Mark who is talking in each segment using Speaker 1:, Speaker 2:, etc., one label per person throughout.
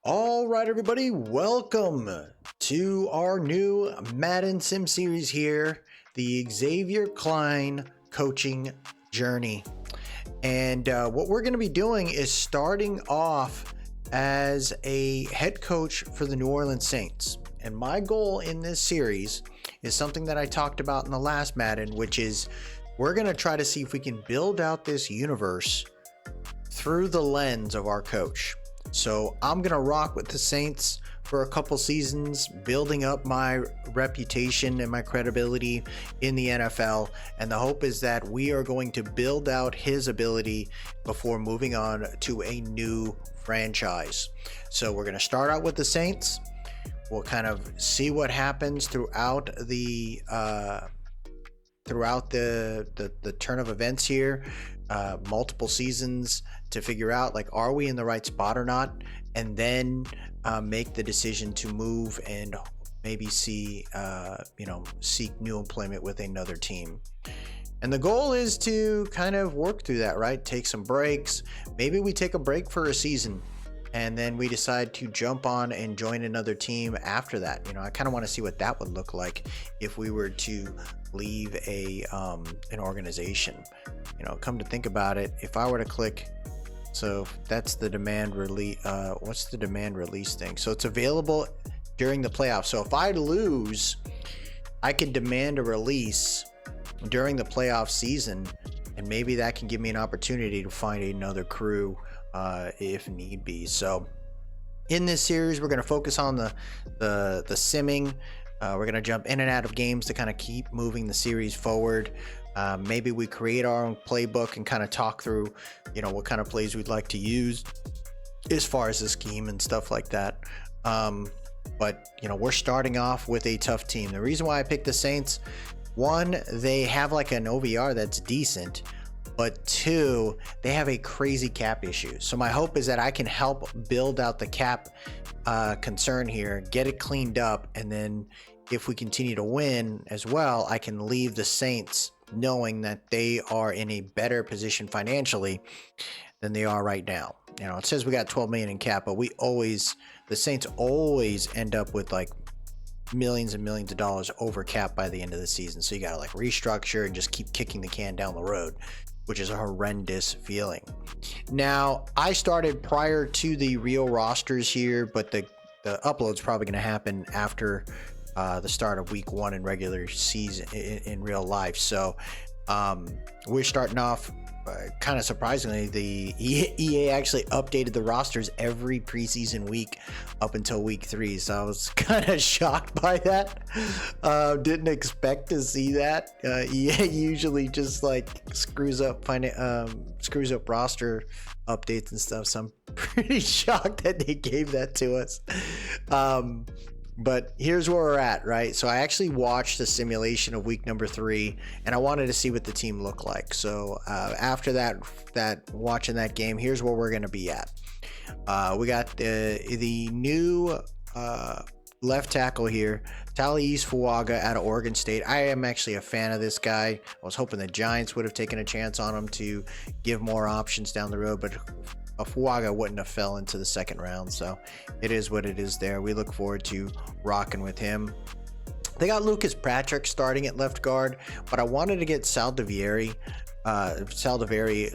Speaker 1: All right, everybody, welcome to our new Madden Sim series here, the Xavier Klein Coaching Journey. And what we're going to be doing is starting off as a head coach for the New Orleans Saints. And my goal in this series is something that I talked about in the last Madden, which is we're going to try to see if we can build out this universe through the lens of our coach. So I'm going to rock with the Saints for a couple seasons, building up my reputation and my credibility in the NFL. And the hope is that we are going to build out his ability before moving on to a new franchise. So we're going to start out with the Saints. We'll kind of see what happens throughout the turn of events here, multiple seasons to figure out, like, are we in the right spot or not, and then make the decision to move and maybe seek new employment with another team. And the goal is to kind of work through that, right? Take some breaks. Maybe we take a break for a season and then we decide to jump on and join another team after that. I kind of want to see what that would look like if we were to leave an organization. Come to think about it, if I were to click, so that's the demand release. What's the demand release thing? So it's available during the playoffs. So if I lose, I can demand a release during the playoff season, and maybe that can give me an opportunity to find another crew if need be. So in this series, we're going to focus on the simming. We're going to jump in and out of games to kind of keep moving the series forward. Maybe we create our own playbook and kind of talk through, what kind of plays we'd like to use as far as the scheme and stuff like that. But we're starting off with a tough team. The reason why I picked the Saints, one, they have like an OVR that's decent, but two, they have a crazy cap issue. So my hope is that I can help build out the cap concern here, get it cleaned up, and then if we continue to win as well, I can leave the Saints knowing that they are in a better position financially than they are right now. It says we got 12 million in cap, but the Saints always end up with like millions and millions of dollars over cap by the end of the season. So you got to like restructure and just keep kicking the can down the road, which is a horrendous feeling. Now, I started prior to the real rosters here, but the upload's probably going to happen after the start of week 1 in regular season in real life. So we're starting off kind of surprisingly. The EA actually updated the rosters every preseason week up until week 3. So I was kind of shocked by that. Didn't expect to see that. EA usually just like screws up roster updates and stuff. So I'm pretty shocked that they gave that to us. But here's where we're at, right? So I actually watched the simulation of week number 3, and I wanted to see what the team looked like. So after that watching that game, here's where we're going to be at. We got the new left tackle here, Talais Fuaga out of Oregon State. I am actually a fan of this guy. I was hoping the Giants would have taken a chance on him to give more options down the road, but Fuaga wouldn't have fell into the second round, so it is what it is there. We look forward to rocking with him. They got Lucas Patrick starting at left guard, but I wanted to get Saldiveri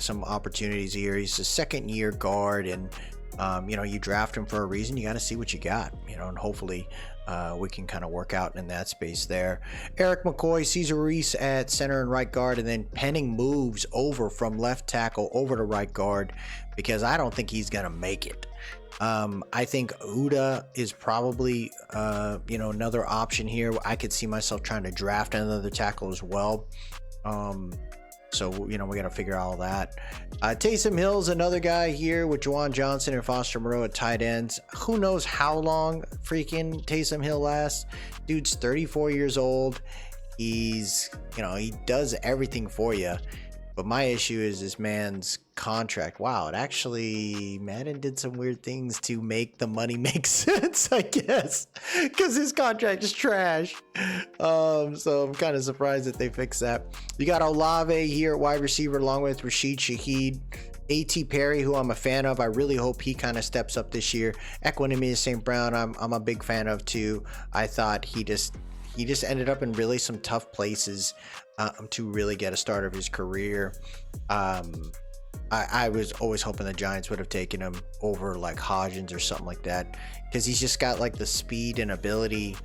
Speaker 1: some opportunities here. He's a second-year guard, and you draft him for a reason. You got to see what you got, and hopefully we can kind of work out in that space there. Eric McCoy, Cesar Reese at center and right guard, and then Penning moves over from left tackle over to right guard because I don't think he's going to make it. I think Uda is probably, another option here. I could see myself trying to draft another tackle as well. So, we got to figure all that. Taysom Hill's another guy here with Juwan Johnson and Foster Moreau at tight ends. Who knows how long freaking Taysom Hill lasts? Dude's 34 years old. He's, he does everything for you. But my issue is this man's contract. Wow, Madden did some weird things to make the money make sense, I guess, because his contract is trash. So I'm kind of surprised that they fixed that. You got Olave here at wide receiver along with Rashid Shaheed. A.T. Perry, who I'm a fan of. I really hope he kind of steps up this year. Equanimeous St. Brown, I'm a big fan of too. I thought he just ended up in really some tough places to really get a start of his career. I was always hoping the Giants would have taken him over like Hodgins or something like that, because he's just got like the speed and ability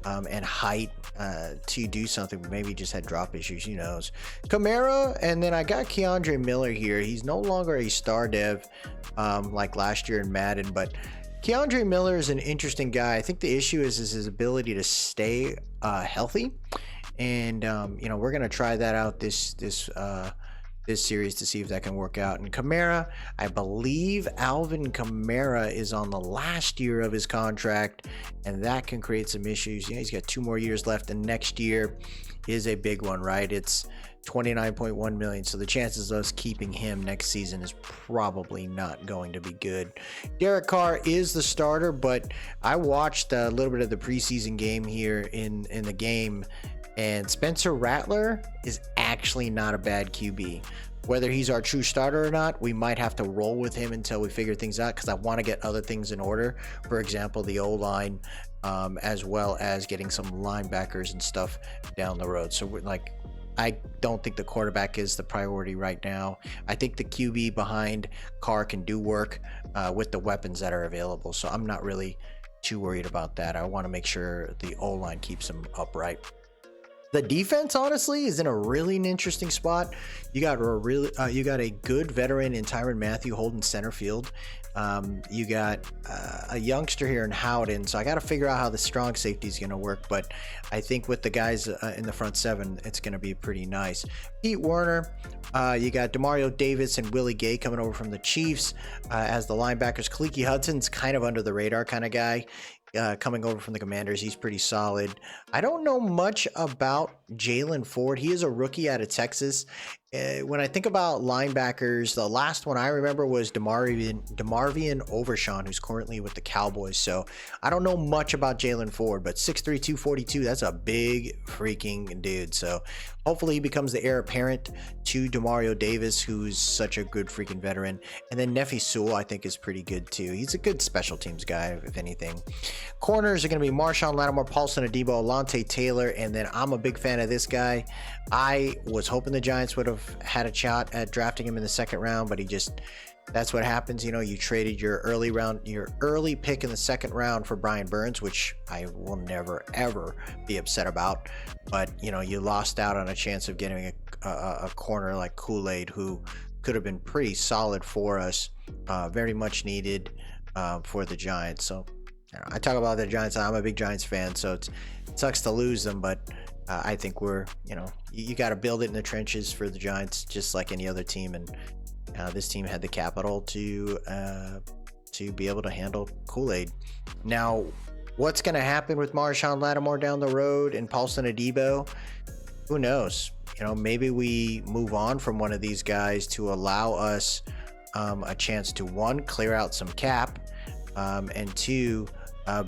Speaker 1: and height to do something. Maybe he just had drop issues, who knows. Kamara, and then I got Keandre Miller here. He's no longer a star dev like last year in Madden, but Keandre Miller is an interesting guy. I think the issue is his ability to stay healthy, and we're gonna try that out this series to see if that can work out. And Kamara, I believe Alvin Kamara is on the last year of his contract, and that can create some issues. He's got 2 more years left, and next year is a big one, right? It's $29.1 million, so the chances of us keeping him next season is probably not going to be good. Derek Carr is the starter, but I watched a little bit of the preseason game here in the game, and Spencer Rattler is actually not a bad QB. Whether he's our true starter or not, we might have to roll with him until we figure things out, because I want to get other things in order. For example, the O-line, as well as getting some linebackers and stuff down the road. So I don't think the quarterback is the priority right now. I think the QB behind Carr can do work with the weapons that are available. So I'm not really too worried about that. I want to make sure the O-line keeps him upright. The defense, honestly, is in a really interesting spot. You got a good veteran in Tyrann Mathieu holding center field. You got a youngster here in Howden, so I got to figure out how the strong safety is going to work. But I think with the guys in the front 7, it's going to be pretty nice. Pete Werner, you got Demario Davis and Willie Gay coming over from the Chiefs as the linebackers. Khaleke Hudson's kind of under the radar kind of guy. Coming over from the Commanders. He's pretty solid. I don't know much about Jalen Ford. He is a rookie out of Texas. When I think about linebackers, the last one I remember was DeMarvion Overshawn, who's currently with the Cowboys. So I don't know much about Jalen Ford, but 6'3", 242, that's a big freaking dude. So hopefully he becomes the heir apparent to Demario Davis, who's such a good freaking veteran. And then Nefi Sewell, I think, is pretty good too. He's a good special teams guy, if anything. Corners are going to be Marshawn Lattimore, Paulson Adebo, Alontae Taylor, and then I'm a big fan of this guy. I was hoping the Giants would have had a shot at drafting him in the 2nd round, but that's what happens. You traded your early pick in the 2nd round for Brian Burns, which I will never ever be upset about. But you lost out on a chance of getting a corner like Kool-Aid, who could have been pretty solid for us, very much needed for the Giants. So I talk about the Giants. I'm a big Giants fan, so it sucks to lose them, but I think you got to build it in the trenches for the Giants, just like any other team. And this team had the capital to be able to handle Kool-Aid. Now, what's going to happen with Marshawn Lattimore down the road and Paulson Adebo? Who knows? Maybe we move on from one of these guys to allow us a chance to, 1, clear out some cap, and 2,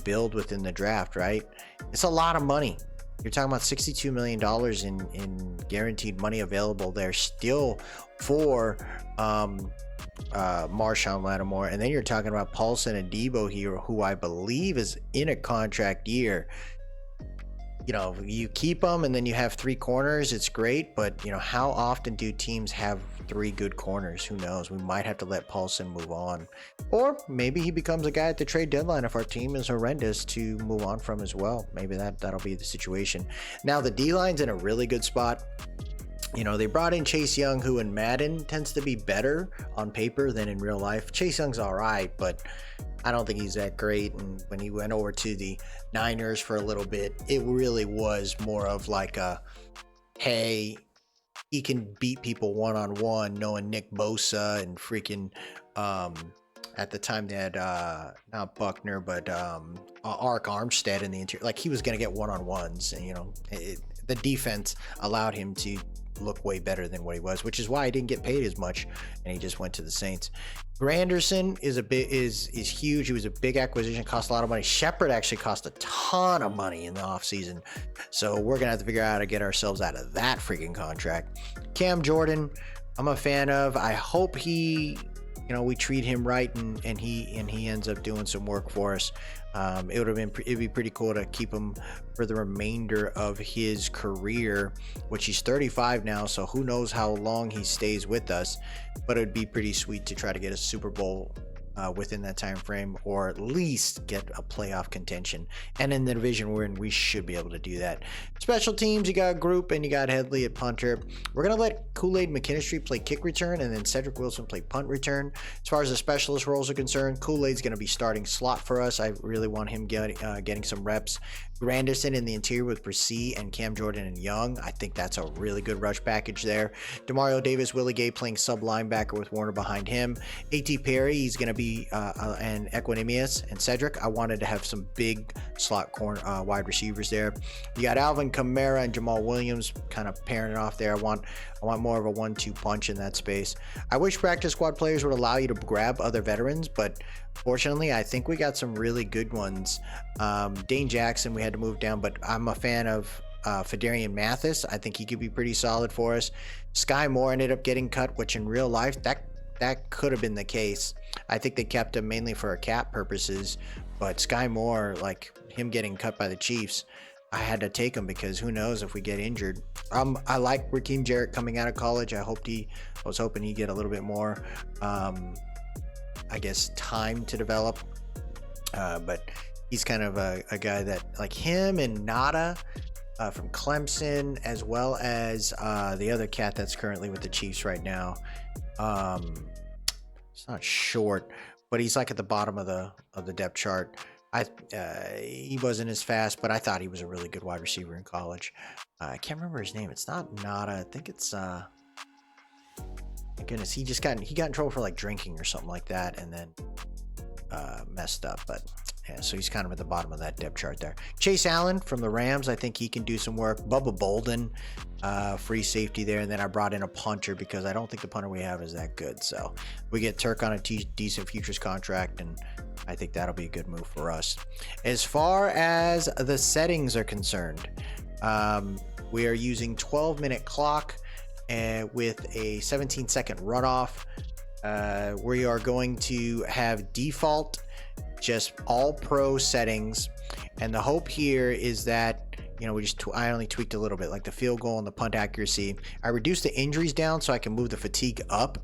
Speaker 1: build within the draft, right? It's a lot of money. You're talking about $62 million in guaranteed money available there still for Marshawn Lattimore. And then you're talking about Paulson Adebo here, who I believe is in a contract year. You keep them and then you have 3 corners. It's great, but how often do teams have 3 good corners? Who knows? We might have to let Paulson move on, or maybe he becomes a guy at the trade deadline if our team is horrendous to move on from as well. Maybe that'll be the situation. Now the D-line's in a really good spot. They brought in Chase Young, who in Madden tends to be better on paper than in real life. Chase Young's all right, but I don't think he's that great. And when he went over to the Niners for a little bit, it really was more of like hey, he can beat people one-on-one, knowing Nick Bosa and freaking, at the time they had, not Buckner, but Ark Armstead in the interior. Like, he was going to get one-on-ones, and, the defense allowed him to look way better than what he was, which is why he didn't get paid as much, and he just went to the Saints. Granderson is huge. He was a big acquisition, cost a lot of money. Shepard actually cost a ton of money in the offseason, so we're gonna have to figure out how to get ourselves out of that freaking contract. Cam Jordan, I'm a fan of. I hope he, we treat him right, and he ends up doing some work for us. It'd be pretty cool to keep him for the remainder of his career, which he's 35 now, so who knows how long he stays with us. But it'd be pretty sweet to try to get a Super Bowl within that time frame, or at least get a playoff contention. And in the division we're in, we should be able to do that. Special teams, you got Group and you got Headley at punter. We're gonna let Kool-Aid McKinstry play kick return, and then Cedric Wilson play punt return. As far as the specialist roles are concerned, Kool-Aid's gonna be starting slot for us. I really want him getting some reps. Granderson in the interior with Bresee and Cam Jordan and Young. I think that's a really good rush package there. Demario Davis, Willie Gay playing sub linebacker with Warner behind him. A.T. Perry, he's going to be, and Equanimous and Cedric. I wanted to have some big slot corner wide receivers there. You got Alvin Kamara and Jamal Williams kind of pairing it off there. I want more of a 1-2 punch in that space. I wish practice squad players would allow you to grab other veterans, but fortunately, I think we got some really good ones. Dane Jackson, we had to move down, but I'm a fan of Fedarian Mathis. I think he could be pretty solid for us. Sky Moore ended up getting cut, which in real life, that could have been the case. I think they kept him mainly for cap purposes, but Sky Moore, like him getting cut by the Chiefs, I had to take him because who knows if we get injured. I like Rakeem Jarrett coming out of college. I was hoping he'd get a little bit more, I guess, time to develop. But he's kind of a guy that, like him and Nada from Clemson, as well as the other cat that's currently with the Chiefs right now. It's not short, but he's like at the bottom of the depth chart. He wasn't as fast, but I thought he was a really good wide receiver in college. I can't remember his name. It's not Nada. I think it's my goodness, he got in trouble for like drinking or something like that, and then messed up. But yeah, so he's kind of at the bottom of that depth chart there. Chase Allen from the Rams, I think he can do some work. Bubba Bolden, free safety there, and then I brought in a punter because I don't think the punter we have is that good. So we get Turk on a decent futures contract, and I think that'll be a good move for us. As far as the settings are concerned, we are using 12-minute clock with a 17-second runoff. We are going to have default, just all pro settings, and the hope here is that I only tweaked a little bit, like the field goal and the punt accuracy. I reduced the injuries down so I can move the fatigue up.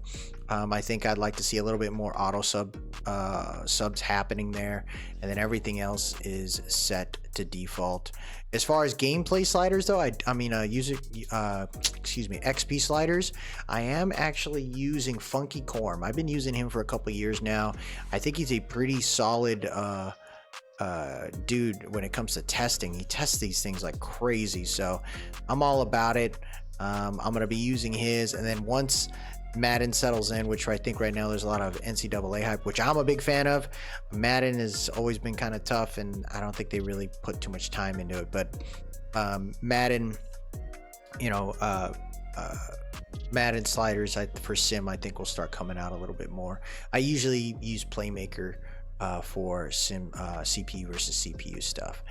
Speaker 1: I think I'd like to see a little bit more auto subs happening there, and then everything else is set to default. As far as gameplay sliders, though, XP sliders, I am actually using Funky Corm. I've been using him for a couple years now. I think he's a pretty solid dude when it comes to testing. He tests these things like crazy, so I'm all about it. I'm going to be using his, and then once Madden settles in, which I think right now there's a lot of NCAA hype, which I'm a big fan of. Madden has always been kind of tough, and I don't think they really put too much time into it. But Madden, Madden sliders for sim, I think will start coming out a little bit more. I usually use Playmaker for sim CPU versus CPU stuff.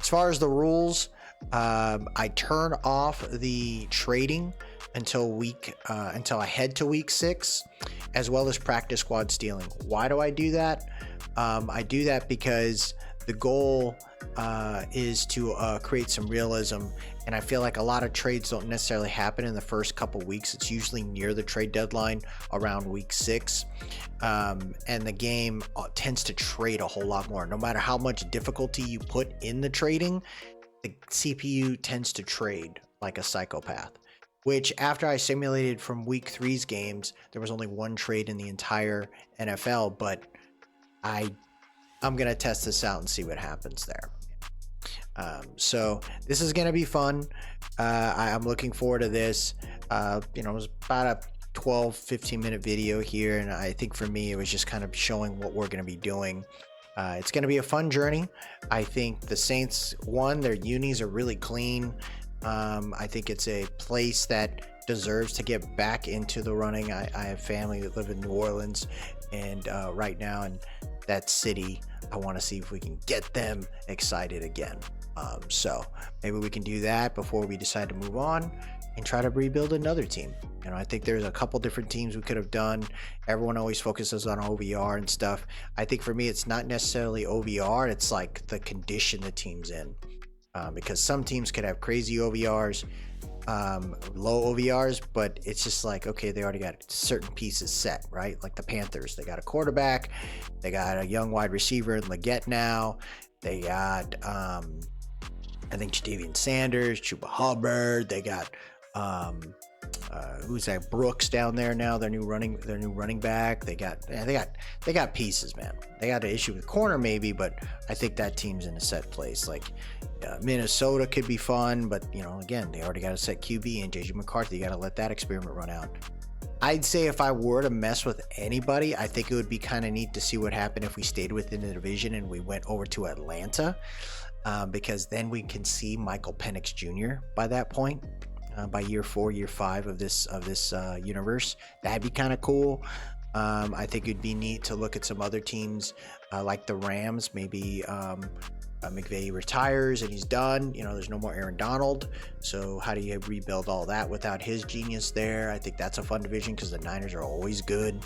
Speaker 1: As far as the rules, I turn off the trading until I head to week 6, as well as practice squad stealing. Why do I do that? I do that because the goal is to create some realism, and I feel like a lot of trades don't necessarily happen in the first couple weeks. It's usually near the trade deadline around week 6, and the game tends to trade a whole lot more. No matter how much difficulty you put in the trading, the CPU tends to trade like a psychopath. Which, after I simulated from week 3's games, there was only one trade in the entire NFL, but I'm going to test this out and see what happens there. So this is going to be fun. I'm looking forward to this. It was about a 12-15 minute video here, and I think for me it was just kind of showing what we're going to be doing. It's going to be a fun journey. I think the Saints, their unis are really clean. I think it's a place that deserves to get back into the running. I have family that live in New Orleans, and right now in that city, I want to see if we can get them excited again. So maybe we can do that before we decide to move on. and try to rebuild another team. You know, I think there's a couple different teams we could have done. Everyone always focuses on OVR and stuff. I think for me, it's not necessarily OVR. It's like the condition the team's in. Because some teams could have crazy OVRs, low OVRs, but it's just like, okay, they already got certain pieces set, right? Like the Panthers, they got a quarterback, they got a young wide receiver in Leggett now, they got I think Jadavian Sanders, Chuba Hubbard, they got who's that, Brooks down there now, their new running back. They got pieces, man. They got an issue with corner maybe, but I think that team's in a set place. Like Minnesota could be fun, but you know, again, they already got a set QB and JJ McCarthy. You got to let that experiment run out. I'd say if I were to mess with anybody, I think it would be kind of neat to see what happened if we stayed within the division and we went over to Atlanta, because then we can see Michael Penix Jr. by that point. By year 4, year 5 of this universe, that'd be kind of cool. I think it'd be neat to look at some other teams like the Rams. Maybe McVay retires and he's done. You know, there's no more Aaron Donald. So how do you rebuild all that without his genius there? I think that's a fun division because the Niners are always good.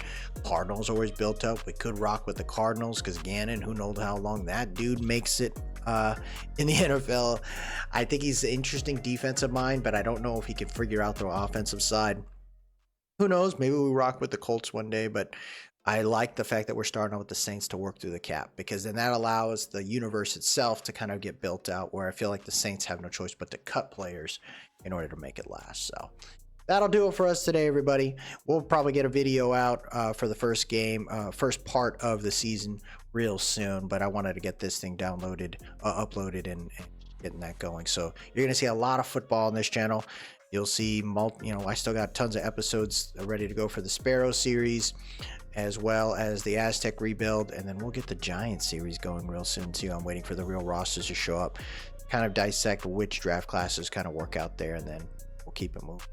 Speaker 1: Cardinals always built up. We could rock with the Cardinals because Gannon, who knows how long that dude makes it in the NFL. I think he's an interesting defensive mind, but I don't know if he can figure out the offensive side. Who knows? Maybe we rock with the Colts one day, but I like the fact that we're starting out with the Saints to work through the cap, because then that allows the universe itself to kind of get built out, where I feel like the Saints have no choice but to cut players in order to make it last. So that'll do it for us today, everybody. We'll probably get a video out for the first game, first part of the season real soon, but I wanted to get this thing downloaded, uploaded, and getting that going. So you're going to see a lot of football on this channel. You'll see, I still got tons of episodes ready to go for the Sparrow series, as well as the Aztec rebuild, and then we'll get the Giants series going real soon too. I'm waiting for the real rosters to show up, kind of dissect which draft classes kind of work out there, and then we'll keep it moving.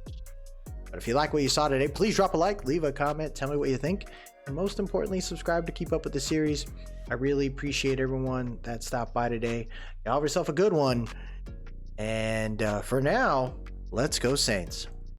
Speaker 1: But if you like what you saw today, please drop a like, leave a comment, tell me what you think, and most importantly, subscribe to keep up with the series. I really appreciate everyone that stopped by today. Y'all have yourself a good one, and for now, let's go Saints.